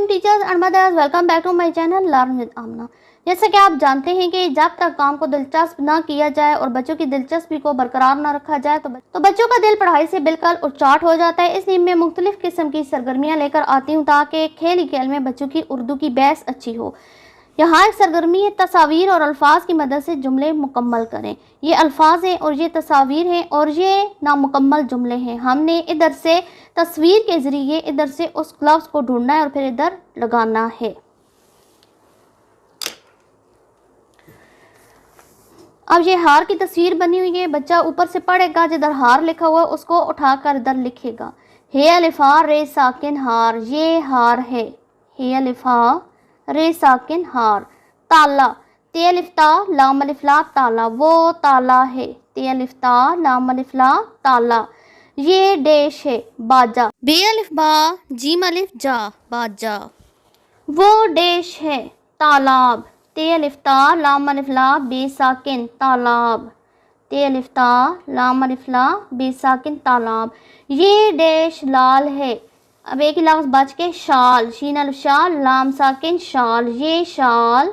अस्सलाम teachers and mothers, welcome back to my channel learn with Amna. जैसा कि आप जानते हैं कि जब तक काम को दिलचस्प ना किया जाए और बच्चों की दिलचस्पी को बरकरार ना रखा जाए तो बच्चों का दिल पढ़ाई से बिल्कुल उच्चाट हो जाता है। इसलिए मैं मुख्तलिफ किस्म की सरगर्मियाँ लेकर आती हूँ ताकि खेल ही खेल में बच्चों की उर्दू की बहस अच्छी हो। यहाँ एक सरगर्मी है, तस्वीर और अल्फाज की मदद से जुमले मुकम्मल करें। ये अल्फाज हैं और ये तस्वीर हैं और ये नामुकम्मल जुमले हैं। हमने इधर से तस्वीर के ज़रिए इधर से उस लफ्ज़ को ढूंढना है और फिर इधर लगाना है। अब ये हार की तस्वीर बनी हुई है। बच्चा ऊपर से पढ़ेगा, जिधर हार लिखा हुआ है उसको उठाकर इधर लिखेगा। हे अलिफा रे साकिन हार, ये हार है। हे अलिफा रे साकिन हार। ताला, ते अलिफ्ता लाम अलिफ्ला ताला, वो ताला है। ते अलिफ्ता लाम अलिफ्ला ताला। ये डैश है, बाजा। बे अलिफ बा जीम अलिफ जा, बाजा। वो डैश है, तालाब। ते अलिफ्ता लाम अलिफ्ला बे साकिन तालाब। ते अलिफ्ता लाम अलिफ्ला बे साकिन तालाब। ये डैश लाल है। अब एक ही लफ्ज़ बच के शाल, शीन अलिफ शाल लाम साकिन शाल, ये शाल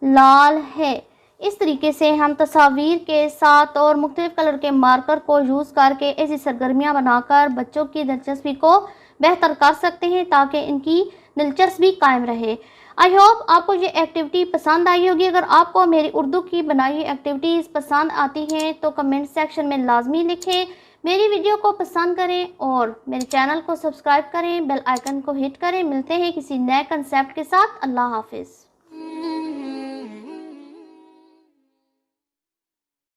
लाल है। इस तरीके से हम तस्वीर के साथ और मुख्तलिफ कलर के मार्कर को यूज़ करके ऐसी सरगर्मियाँ बनाकर बच्चों की दिलचस्पी को बेहतर कर सकते हैं ताकि इनकी दिलचस्पी कायम रहे। आई होप आपको ये एक्टिविटी पसंद आई होगी। अगर आपको मेरी उर्दू की बनाई हुई एक्टिविटीज़ पसंद आती हैं तो कमेंट सेक्शन में लाजमी लिखें। मेरी वीडियो को पसंद करें और मेरे चैनल को सब्सक्राइब करें, बेल आइकन को हिट करें। मिलते हैं किसी नए कंसेप्ट के साथ। अल्लाह हाफिज़।